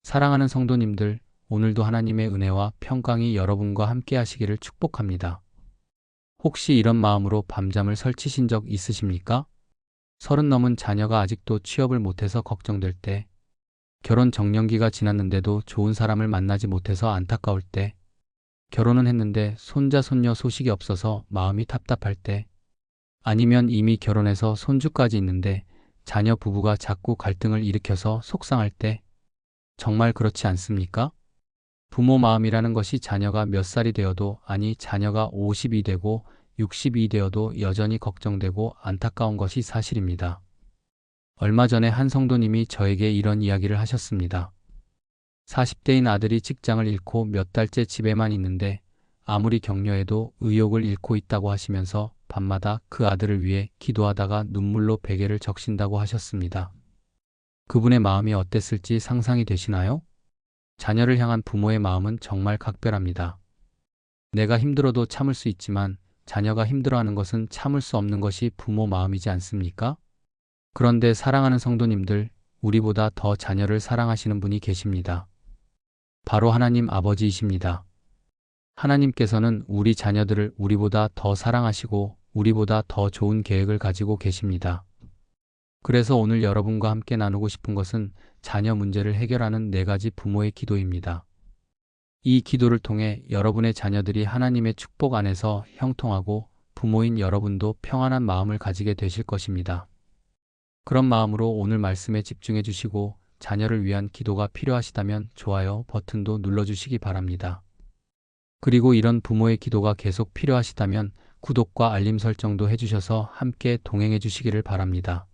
사랑하는 성도님들, 오늘도 하나님의 은혜와 평강이 여러분과 함께 하시기를 축복합니다. 혹시 이런 마음으로 밤잠을 설치신 적 있으십니까? 30 넘은 자녀가 아직도 취업을 못해서 걱정될 때, 결혼 정년기가 지났는데도 좋은 사람을 만나지 못해서 안타까울 때, 결혼은 했는데 손자 손녀 소식이 없어서 마음이 답답할 때, 아니면 이미 결혼해서 손주까지 있는데 자녀 부부가 자꾸 갈등을 일으켜서 속상할 때, 정말 그렇지 않습니까? 부모 마음이라는 것이 자녀가 몇 살이 되어도, 아니 자녀가 50이 되고 60이 되어도 여전히 걱정되고 안타까운 것이 사실입니다. 얼마 전에 한 성도님이 저에게 이런 이야기를 하셨습니다. 40대인 아들이 직장을 잃고 몇 달째 집에만 있는데 아무리 격려해도 의욕을 잃고 있다고 하시면서 밤마다 그 아들을 위해 기도하다가 눈물로 베개를 적신다고 하셨습니다. 그분의 마음이 어땠을지 상상이 되시나요? 자녀를 향한 부모의 마음은 정말 각별합니다. 내가 힘들어도 참을 수 있지만 자녀가 힘들어하는 것은 참을 수 없는 것이 부모 마음이지 않습니까? 그런데 사랑하는 성도님들, 우리보다 더 자녀를 사랑하시는 분이 계십니다. 바로 하나님 아버지이십니다. 하나님께서는 우리 자녀들을 우리보다 더 사랑하시고 우리보다 더 좋은 계획을 가지고 계십니다. 그래서 오늘 여러분과 함께 나누고 싶은 것은 자녀 문제를 해결하는 4가지 부모의 기도입니다. 이 기도를 통해 여러분의 자녀들이 하나님의 축복 안에서 형통하고 부모인 여러분도 평안한 마음을 가지게 되실 것입니다. 그런 마음으로 오늘 말씀에 집중해 주시고 자녀를 위한 기도가 필요하시다면 좋아요 버튼도 눌러주시기 바랍니다. 그리고 이런 부모의 기도가 계속 필요하시다면 구독과 알림 설정도 해주셔서 함께 동행해 주시기를 바랍니다.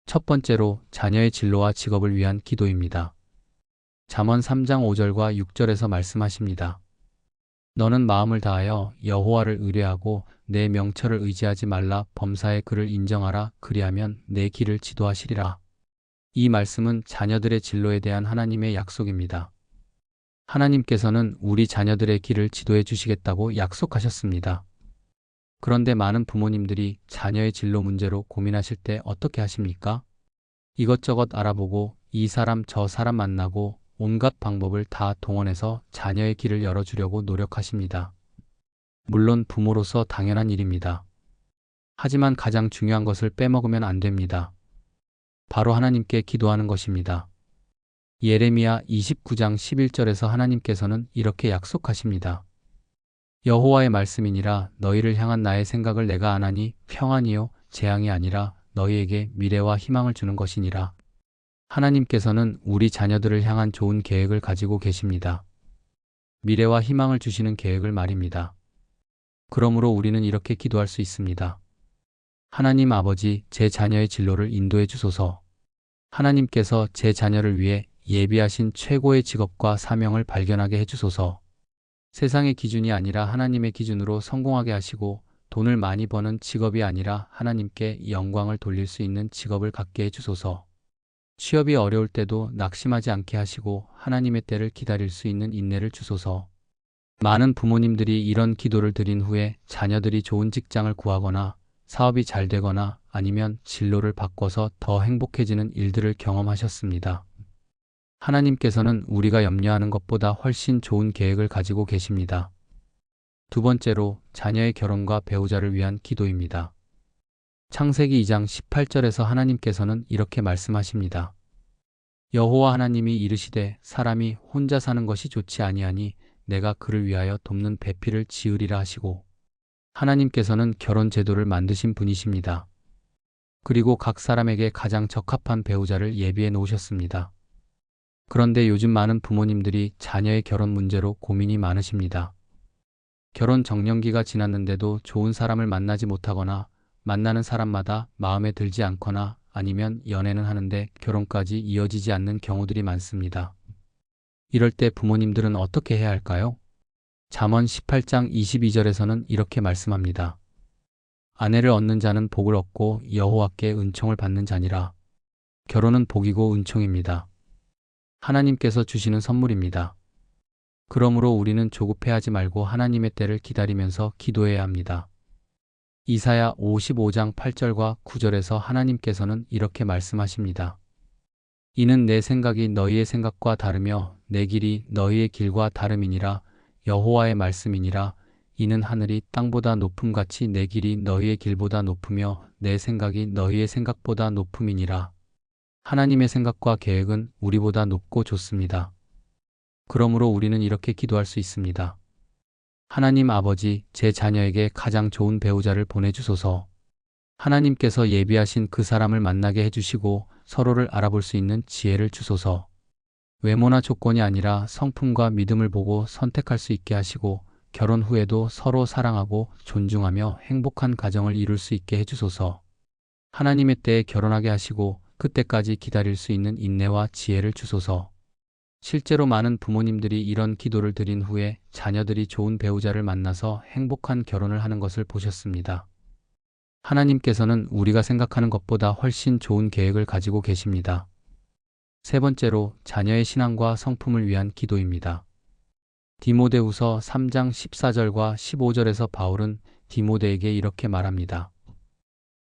첫 번째로 자녀의 진로와 직업을 위한 기도입니다. 잠언 3장 5절과 6절에서 말씀하십니다. 너는 마음을 다하여 여호와를 의뢰하고 내 명철을 의지하지 말라. 범사의 그를 인정하라. 그리하면 내 길을 지도하시리라. 이 말씀은 자녀들의 진로에 대한 하나님의 약속입니다. 하나님께서는 우리 자녀들의 길을 지도해 주시겠다고 약속하셨습니다. 그런데 많은 부모님들이 자녀의 진로 문제로 고민하실 때 어떻게 하십니까? 이것저것 알아보고 이 사람 저 사람 만나고 온갖 방법을 다 동원해서 자녀의 길을 열어주려고 노력하십니다. 물론 부모로서 당연한 일입니다. 하지만 가장 중요한 것을 빼먹으면 안 됩니다. 바로 하나님께 기도하는 것입니다. 예레미야 29장 11절에서 하나님께서는 이렇게 약속하십니다. 여호와의 말씀이니라. 너희를 향한 나의 생각을 내가 아나니 평안이요 재앙이 아니라 너희에게 미래와 희망을 주는 것이니라. 하나님께서는 우리 자녀들을 향한 좋은 계획을 가지고 계십니다. 미래와 희망을 주시는 계획을 말입니다. 그러므로 우리는 이렇게 기도할 수 있습니다. 하나님 아버지, 제 자녀의 진로를 인도해 주소서. 하나님께서 제 자녀를 위해 예비하신 최고의 직업과 사명을 발견하게 해주소서. 세상의 기준이 아니라 하나님의 기준으로 성공하게 하시고 돈을 많이 버는 직업이 아니라 하나님께 영광을 돌릴 수 있는 직업을 갖게 해주소서. 취업이 어려울 때도 낙심하지 않게 하시고 하나님의 때를 기다릴 수 있는 인내를 주소서. 많은 부모님들이 이런 기도를 드린 후에 자녀들이 좋은 직장을 구하거나 사업이 잘 되거나 아니면 진로를 바꿔서 더 행복해지는 일들을 경험하셨습니다. 하나님께서는 우리가 염려하는 것보다 훨씬 좋은 계획을 가지고 계십니다. 두 번째로 자녀의 결혼과 배우자를 위한 기도입니다. 창세기 2장 18절에서 하나님께서는 이렇게 말씀하십니다. 여호와 하나님이 이르시되 사람이 혼자 사는 것이 좋지 아니하니 내가 그를 위하여 돕는 배필을 지으리라 하시고, 하나님께서는 결혼 제도를 만드신 분이십니다. 그리고 각 사람에게 가장 적합한 배우자를 예비해 놓으셨습니다. 그런데 요즘 많은 부모님들이 자녀의 결혼 문제로 고민이 많으십니다. 결혼 정년기가 지났는데도 좋은 사람을 만나지 못하거나 만나는 사람마다 마음에 들지 않거나 아니면 연애는 하는데 결혼까지 이어지지 않는 경우들이 많습니다. 이럴 때 부모님들은 어떻게 해야 할까요? 잠언 18장 22절에서는 이렇게 말씀합니다. 아내를 얻는 자는 복을 얻고 여호와께 은총을 받는 자니라. 결혼은 복이고 은총입니다. 하나님께서 주시는 선물입니다. 그러므로 우리는 조급해하지 말고 하나님의 때를 기다리면서 기도해야 합니다. 이사야 55장 8절과 9절에서 하나님께서는 이렇게 말씀하십니다. 이는 내 생각이 너희의 생각과 다르며 내 길이 너희의 길과 다름이니라. 여호와의 말씀이니라. 이는 하늘이 땅보다 높음같이 내 길이 너희의 길보다 높으며 내 생각이 너희의 생각보다 높음이니라. 하나님의 생각과 계획은 우리보다 높고 좋습니다. 그러므로 우리는 이렇게 기도할 수 있습니다. 하나님 아버지, 제 자녀에게 가장 좋은 배우자를 보내주소서. 하나님께서 예비하신 그 사람을 만나게 해주시고 서로를 알아볼 수 있는 지혜를 주소서. 외모나 조건이 아니라 성품과 믿음을 보고 선택할 수 있게 하시고 결혼 후에도 서로 사랑하고 존중하며 행복한 가정을 이룰 수 있게 해주소서. 하나님의 때에 결혼하게 하시고 그때까지 기다릴 수 있는 인내와 지혜를 주소서. 실제로 많은 부모님들이 이런 기도를 드린 후에 자녀들이 좋은 배우자를 만나서 행복한 결혼을 하는 것을 보셨습니다. 하나님께서는 우리가 생각하는 것보다 훨씬 좋은 계획을 가지고 계십니다. 세 번째로 자녀의 신앙과 성품을 위한 기도입니다. 디모데후서 3장 14절과 15절에서 바울은 디모데에게 이렇게 말합니다.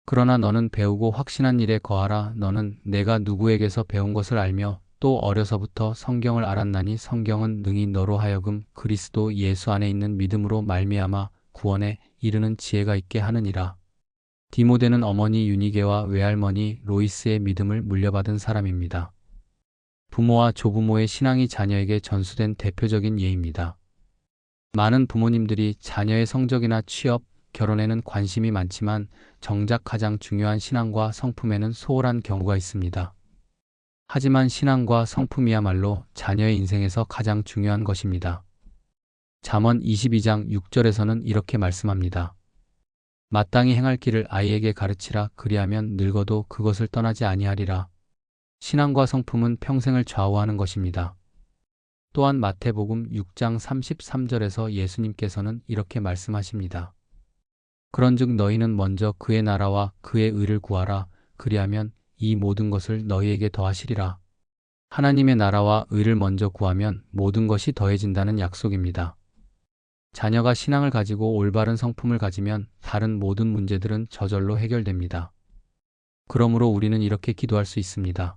그러나 너는 배우고 확신한 일에 거하라. 너는 내가 누구에게서 배운 것을 알며 또 어려서부터 성경을 알았나니 성경은 능히 너로 하여금 그리스도 예수 안에 있는 믿음으로 말미암아 구원에 이르는 지혜가 있게 하느니라. 디모데는 어머니 유니게와 외할머니 로이스의 믿음을 물려받은 사람입니다. 부모와 조부모의 신앙이 자녀에게 전수된 대표적인 예입니다. 많은 부모님들이 자녀의 성적이나 취업, 결혼에는 관심이 많지만 정작 가장 중요한 신앙과 성품에는 소홀한 경우가 있습니다. 하지만 신앙과 성품이야말로 자녀의 인생에서 가장 중요한 것입니다. 잠언 22장 6절에서는 이렇게 말씀합니다. 마땅히 행할 길을 아이에게 가르치라. 그리하면 늙어도 그것을 떠나지 아니하리라. 신앙과 성품은 평생을 좌우하는 것입니다. 또한 마태복음 6장 33절에서 예수님께서는 이렇게 말씀하십니다. 그런즉 너희는 먼저 그의 나라와 그의 의를 구하라. 그리하면 이 모든 것을 너희에게 더하시리라. 하나님의 나라와 의를 먼저 구하면 모든 것이 더해진다는 약속입니다. 자녀가 신앙을 가지고 올바른 성품을 가지면 다른 모든 문제들은 저절로 해결됩니다. 그러므로 우리는 이렇게 기도할 수 있습니다.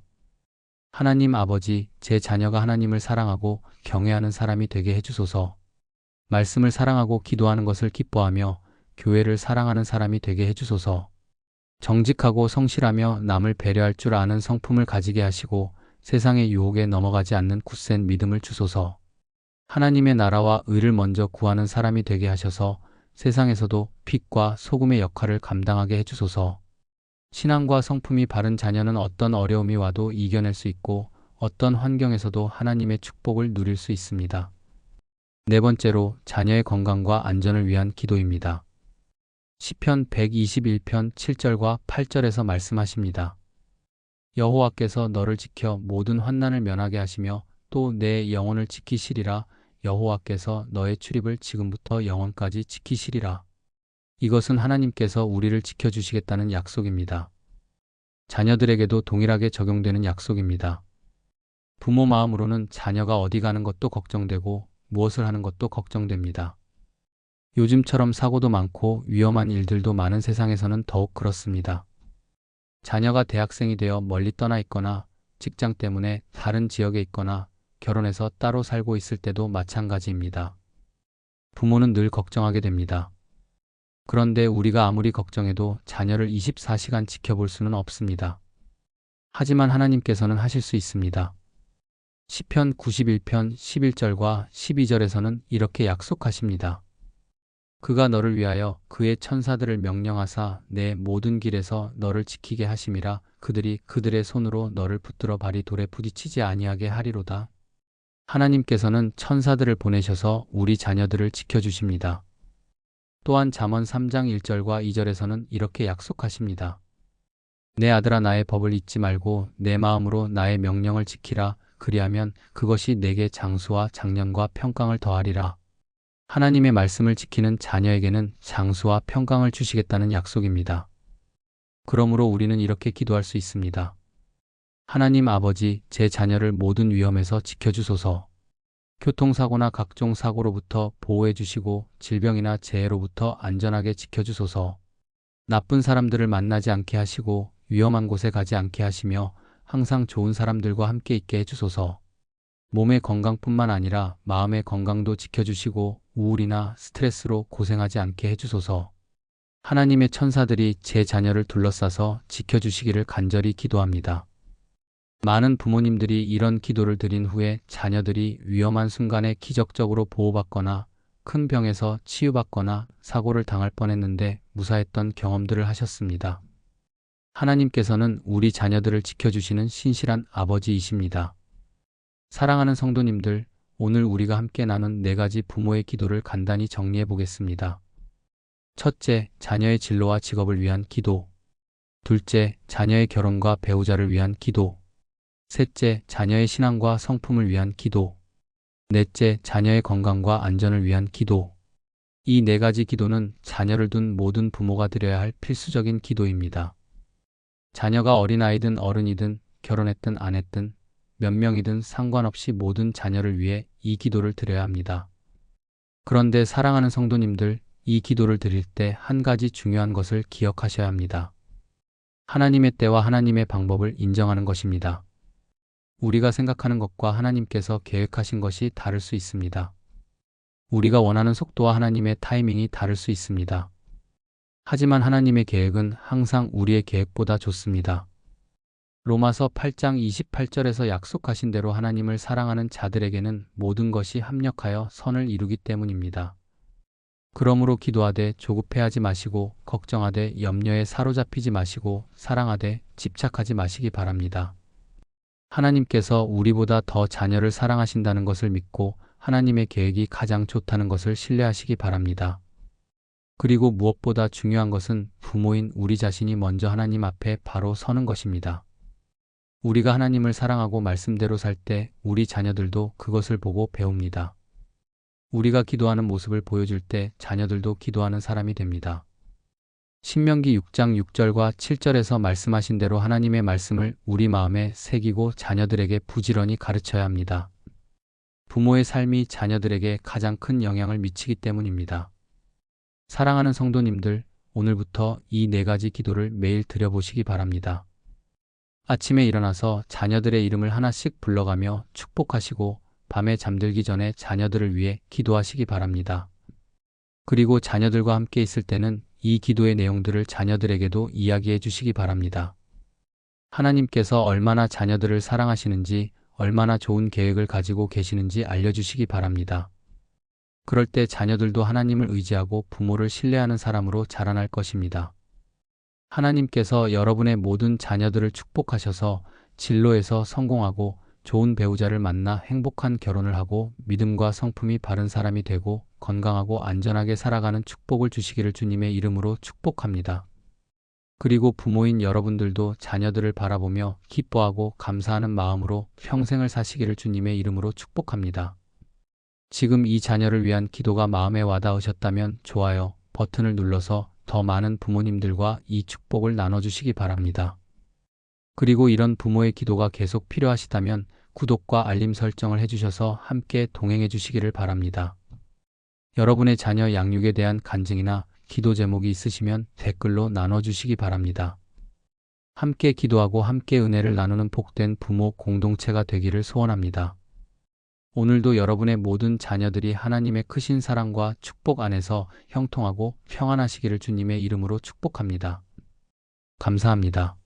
하나님 아버지, 제 자녀가 하나님을 사랑하고 경외하는 사람이 되게 해주소서. 말씀을 사랑하고 기도하는 것을 기뻐하며 교회를 사랑하는 사람이 되게 해주소서. 정직하고 성실하며 남을 배려할 줄 아는 성품을 가지게 하시고 세상의 유혹에 넘어가지 않는 굳센 믿음을 주소서. 하나님의 나라와 의를 먼저 구하는 사람이 되게 하셔서 세상에서도 빛과 소금의 역할을 감당하게 해주소서. 신앙과 성품이 바른 자녀는 어떤 어려움이 와도 이겨낼 수 있고 어떤 환경에서도 하나님의 축복을 누릴 수 있습니다. 네 번째로 자녀의 건강과 안전을 위한 기도입니다. 시편 121편 7절과 8절에서 말씀하십니다. 여호와께서 너를 지켜 모든 환난을 면하게 하시며 또 내 영혼을 지키시리라. 여호와께서 너의 출입을 지금부터 영원까지 지키시리라. 이것은 하나님께서 우리를 지켜주시겠다는 약속입니다. 자녀들에게도 동일하게 적용되는 약속입니다. 부모 마음으로는 자녀가 어디 가는 것도 걱정되고 무엇을 하는 것도 걱정됩니다. 요즘처럼 사고도 많고 위험한 일들도 많은 세상에서는 더욱 그렇습니다. 자녀가 대학생이 되어 멀리 떠나 있거나 직장 때문에 다른 지역에 있거나 결혼해서 따로 살고 있을 때도 마찬가지입니다. 부모는 늘 걱정하게 됩니다. 그런데 우리가 아무리 걱정해도 자녀를 24시간 지켜볼 수는 없습니다. 하지만 하나님께서는 하실 수 있습니다. 시편 91편 11절과 12절에서는 이렇게 약속하십니다. 그가 너를 위하여 그의 천사들을 명령하사 내 모든 길에서 너를 지키게 하심이라. 그들이 그들의 손으로 너를 붙들어 발이 돌에 부딪히지 아니하게 하리로다. 하나님께서는 천사들을 보내셔서 우리 자녀들을 지켜주십니다. 또한 잠언 3장 1절과 2절에서는 이렇게 약속하십니다. 내 아들아 나의 법을 잊지 말고 내 마음으로 나의 명령을 지키라. 그리하면 그것이 내게 장수와 장년과 평강을 더하리라. 하나님의 말씀을 지키는 자녀에게는 장수와 평강을 주시겠다는 약속입니다. 그러므로 우리는 이렇게 기도할 수 있습니다. 하나님 아버지, 제 자녀를 모든 위험에서 지켜주소서. 교통사고나 각종 사고로부터 보호해 주시고 질병이나 재해로부터 안전하게 지켜주소서. 나쁜 사람들을 만나지 않게 하시고 위험한 곳에 가지 않게 하시며 항상 좋은 사람들과 함께 있게 해주소서. 몸의 건강뿐만 아니라 마음의 건강도 지켜주시고 우울이나 스트레스로 고생하지 않게 해주소서. 하나님의 천사들이 제 자녀를 둘러싸서 지켜주시기를 간절히 기도합니다. 많은 부모님들이 이런 기도를 드린 후에 자녀들이 위험한 순간에 기적적으로 보호받거나 큰 병에서 치유받거나 사고를 당할 뻔했는데 무사했던 경험들을 하셨습니다. 하나님께서는 우리 자녀들을 지켜주시는 신실한 아버지이십니다. 사랑하는 성도님들, 오늘 우리가 함께 나눈 4가지 부모의 기도를 간단히 정리해 보겠습니다. 첫째, 자녀의 진로와 직업을 위한 기도. 둘째, 자녀의 결혼과 배우자를 위한 기도. 셋째, 자녀의 신앙과 성품을 위한 기도. 넷째, 자녀의 건강과 안전을 위한 기도. 이 4가지 기도는 자녀를 둔 모든 부모가 드려야 할 필수적인 기도입니다. 자녀가 어린아이든 어른이든 결혼했든 안 했든 몇 명이든 상관없이 모든 자녀를 위해 이 기도를 드려야 합니다. 그런데 사랑하는 성도님들, 이 기도를 드릴 때 한 가지 중요한 것을 기억하셔야 합니다. 하나님의 때와 하나님의 방법을 인정하는 것입니다. 우리가 생각하는 것과 하나님께서 계획하신 것이 다를 수 있습니다. 우리가 원하는 속도와 하나님의 타이밍이 다를 수 있습니다. 하지만 하나님의 계획은 항상 우리의 계획보다 좋습니다. 로마서 8장 28절에서 약속하신 대로 하나님을 사랑하는 자들에게는 모든 것이 합력하여 선을 이루기 때문입니다. 그러므로 기도하되 조급해하지 마시고 걱정하되 염려에 사로잡히지 마시고 사랑하되 집착하지 마시기 바랍니다. 하나님께서 우리보다 더 자녀를 사랑하신다는 것을 믿고 하나님의 계획이 가장 좋다는 것을 신뢰하시기 바랍니다. 그리고 무엇보다 중요한 것은 부모인 우리 자신이 먼저 하나님 앞에 바로 서는 것입니다. 우리가 하나님을 사랑하고 말씀대로 살 때 우리 자녀들도 그것을 보고 배웁니다. 우리가 기도하는 모습을 보여줄 때 자녀들도 기도하는 사람이 됩니다. 신명기 6장 6절과 7절에서 말씀하신 대로 하나님의 말씀을 우리 마음에 새기고 자녀들에게 부지런히 가르쳐야 합니다. 부모의 삶이 자녀들에게 가장 큰 영향을 미치기 때문입니다. 사랑하는 성도님들, 오늘부터 이 4가지 기도를 매일 드려보시기 바랍니다. 아침에 일어나서 자녀들의 이름을 하나씩 불러가며 축복하시고 밤에 잠들기 전에 자녀들을 위해 기도하시기 바랍니다. 그리고 자녀들과 함께 있을 때는 이 기도의 내용들을 자녀들에게도 이야기해 주시기 바랍니다. 하나님께서 얼마나 자녀들을 사랑하시는지, 얼마나 좋은 계획을 가지고 계시는지 알려주시기 바랍니다. 그럴 때 자녀들도 하나님을 의지하고 부모를 신뢰하는 사람으로 자라날 것입니다. 하나님께서 여러분의 모든 자녀들을 축복하셔서 진로에서 성공하고 좋은 배우자를 만나 행복한 결혼을 하고 믿음과 성품이 바른 사람이 되고 건강하고 안전하게 살아가는 축복을 주시기를 주님의 이름으로 축복합니다. 그리고 부모인 여러분들도 자녀들을 바라보며 기뻐하고 감사하는 마음으로 평생을 사시기를 주님의 이름으로 축복합니다. 지금 이 자녀를 위한 기도가 마음에 와닿으셨다면 좋아요 버튼을 눌러서 더 많은 부모님들과 이 축복을 나눠주시기 바랍니다. 그리고 이런 부모의 기도가 계속 필요하시다면 구독과 알림 설정을 해주셔서 함께 동행해 주시기를 바랍니다. 여러분의 자녀 양육에 대한 간증이나 기도 제목이 있으시면 댓글로 나눠주시기 바랍니다. 함께 기도하고 함께 은혜를 나누는 복된 부모 공동체가 되기를 소원합니다. 오늘도 여러분의 모든 자녀들이 하나님의 크신 사랑과 축복 안에서 형통하고 평안하시기를 주님의 이름으로 축복합니다. 감사합니다.